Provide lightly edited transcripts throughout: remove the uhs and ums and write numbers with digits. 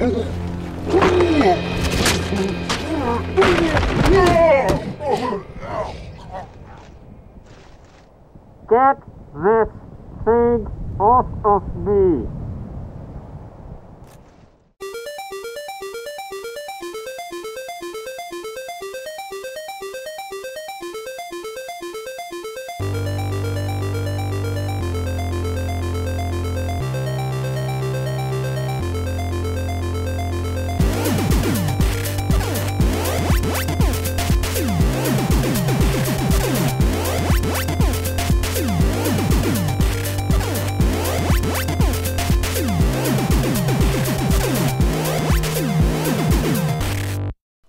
Get this thing off of me!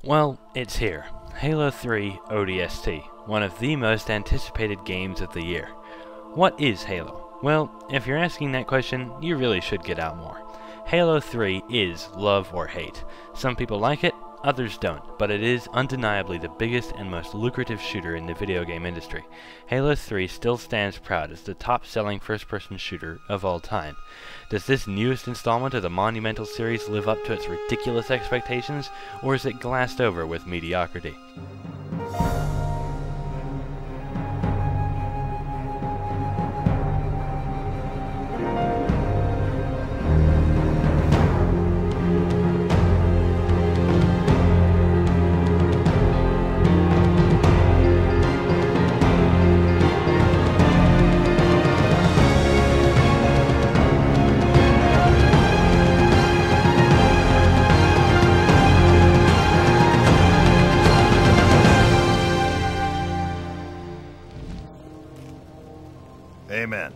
Well, it's here. Halo 3 ODST, one of the most anticipated games of the year. What is Halo? Well, if you're asking that question, you really should get out more. Halo 3 is love or hate. Some people like it, others don't, but it is undeniably the biggest and most lucrative shooter in the video game industry. Halo 3 still stands proud as the top-selling first-person shooter of all time. Does this newest installment of the monumental series live up to its ridiculous expectations, or is it glassed over with mediocrity? Amen.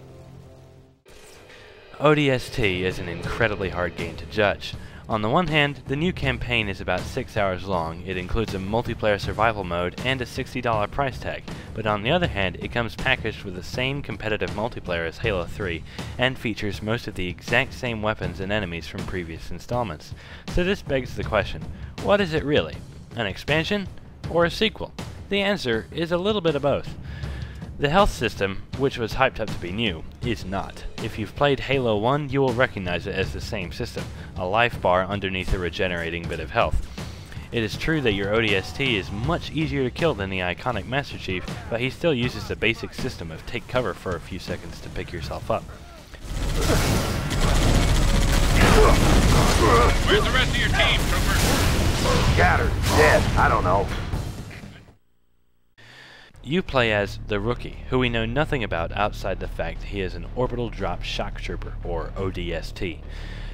ODST is an incredibly hard game to judge. On the one hand, the new campaign is about 6 hours long, it includes a multiplayer survival mode and a $60 price tag, but on the other hand, it comes packaged with the same competitive multiplayer as Halo 3, and features most of the exact same weapons and enemies from previous installments. So this begs the question, what is it really? An expansion? Or a sequel? The answer is a little bit of both. The health system, which was hyped up to be new, is not. If you've played Halo 1, you will recognize it as the same system, a life bar underneath a regenerating bit of health. It is true that your ODST is much easier to kill than the iconic Master Chief, but he still uses the basic system of take cover for a few seconds to pick yourself up. Where's the rest of your team, troopers? Scattered, dead, I don't know. You play as the Rookie, who we know nothing about outside the fact he is an orbital drop shock trooper, or ODST.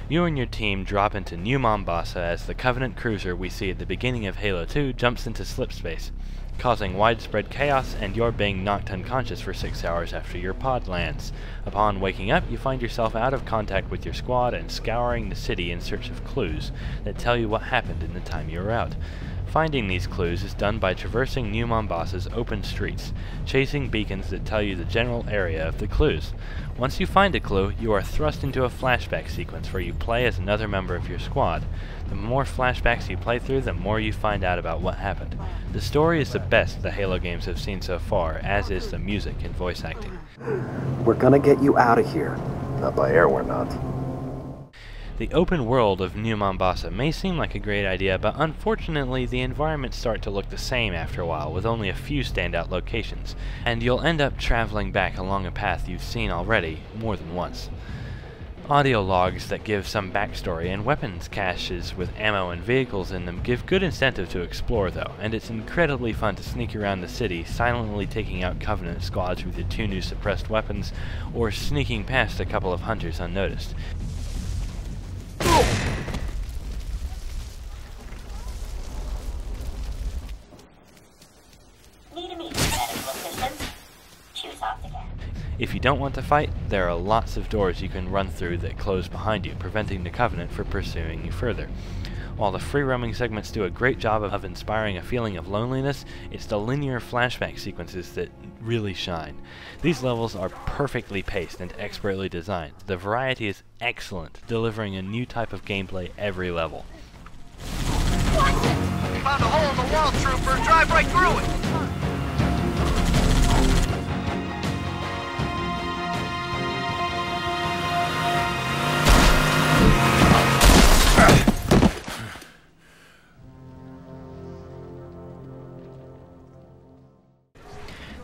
You and your team drop into New Mombasa as the Covenant cruiser we see at the beginning of Halo 2 jumps into slipspace, causing widespread chaos and you're being knocked unconscious for 6 hours after your pod lands. Upon waking up, you find yourself out of contact with your squad and scouring the city in search of clues that tell you what happened in the time you were out. Finding these clues is done by traversing New Mombasa's open streets, chasing beacons that tell you the general area of the clues. Once you find a clue, you are thrust into a flashback sequence where you play as another member of your squad. The more flashbacks you play through, the more you find out about what happened. The story is the best the Halo games have seen so far, as is the music and voice acting. We're gonna get you out of here. Not by air, we're not. The open world of New Mombasa may seem like a great idea, but unfortunately the environments start to look the same after a while, with only a few standout locations, and you'll end up traveling back along a path you've seen already more than once. Audio logs that give some backstory and weapons caches with ammo and vehicles in them give good incentive to explore though, and it's incredibly fun to sneak around the city, silently taking out Covenant squads with your 2 new suppressed weapons, or sneaking past a couple of hunters unnoticed. If you don't want to fight, there are lots of doors you can run through that close behind you, preventing the Covenant from pursuing you further. While the free-roaming segments do a great job of inspiring a feeling of loneliness, it's the linear flashback sequences that really shine. These levels are perfectly paced and expertly designed. The variety is excellent, delivering a new type of gameplay every level. What? Found a hole in the wall, trooper! Drive right through it!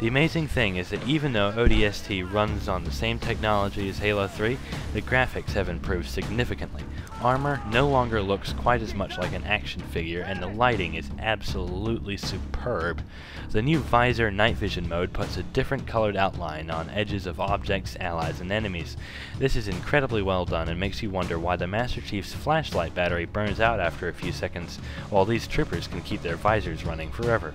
The amazing thing is that even though ODST runs on the same technology as Halo 3, the graphics have improved significantly. Armor no longer looks quite as much like an action figure, and the lighting is absolutely superb. The new Visor night vision mode puts a different colored outline on edges of objects, allies, and enemies. This is incredibly well done and makes you wonder why the Master Chief's flashlight battery burns out after a few seconds, while these troopers can keep their visors running forever.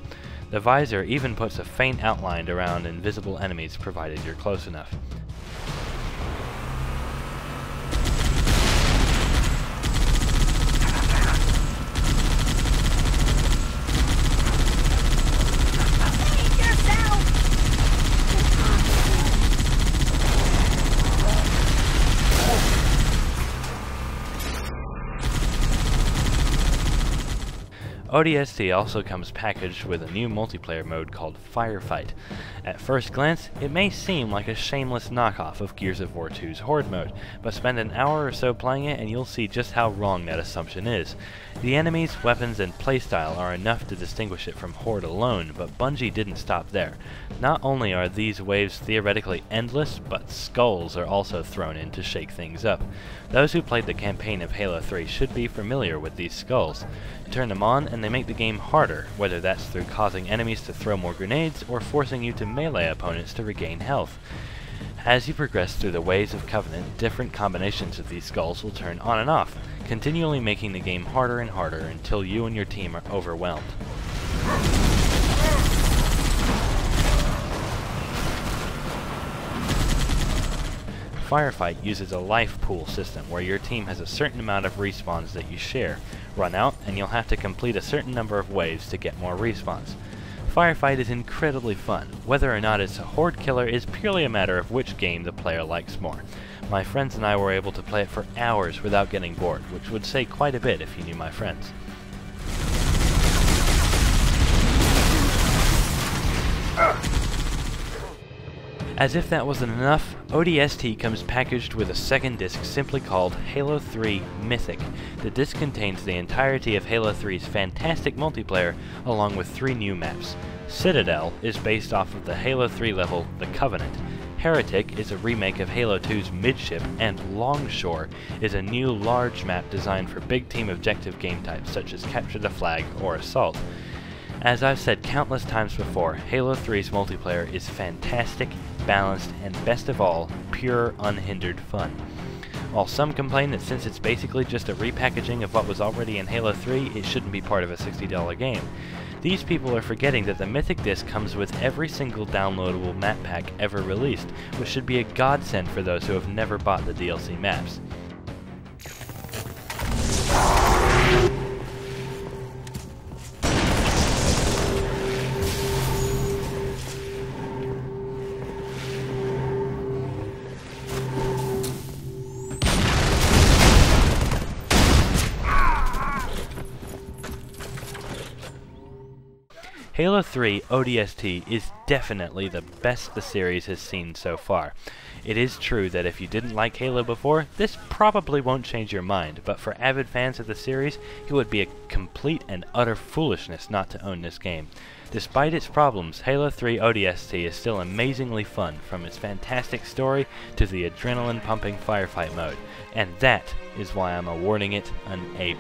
The visor even puts a faint outline around invisible enemies, provided you're close enough. ODST also comes packaged with a new multiplayer mode called Firefight. At first glance, it may seem like a shameless knockoff of Gears of War 2's Horde mode, but spend an hour or so playing it and you'll see just how wrong that assumption is. The enemies, weapons, and playstyle are enough to distinguish it from Horde alone, but Bungie didn't stop there. Not only are these waves theoretically endless, but skulls are also thrown in to shake things up. Those who played the campaign of Halo 3 should be familiar with these skulls. Turn them on and they make the game harder, whether that's through causing enemies to throw more grenades or forcing you to melee opponents to regain health. As you progress through the waves of Covenant, different combinations of these skulls will turn on and off, continually making the game harder and harder until you and your team are overwhelmed. Firefight uses a life pool system where your team has a certain amount of respawns that you share. Run out and you'll have to complete a certain number of waves to get more respawns. Firefight is incredibly fun. Whether or not it's a Horde killer is purely a matter of which game the player likes more. My friends and I were able to play it for hours without getting bored, which would say quite a bit if you knew my friends. As if that wasn't enough, ODST comes packaged with a second disc simply called Halo 3 Mythic. The disc contains the entirety of Halo 3's fantastic multiplayer, along with 3 new maps. Citadel is based off of the Halo 3 level The Covenant. Heretic is a remake of Halo 2's Midship, and Longshore is a new large map designed for big team objective game types such as Capture the Flag or Assault. As I've said countless times before, Halo 3's multiplayer is fantastic, balanced, and best of all, pure, unhindered fun. While some complain that since it's basically just a repackaging of what was already in Halo 3, it shouldn't be part of a $60 game. These people are forgetting that the Mythic Disc comes with every single downloadable map pack ever released, which should be a godsend for those who have never bought the DLC maps. Halo 3 ODST is definitely the best the series has seen so far. It is true that if you didn't like Halo before, this probably won't change your mind, but for avid fans of the series, it would be a complete and utter foolishness not to own this game. Despite its problems, Halo 3 ODST is still amazingly fun, from its fantastic story to the adrenaline-pumping firefight mode, and that is why I'm awarding it an A+.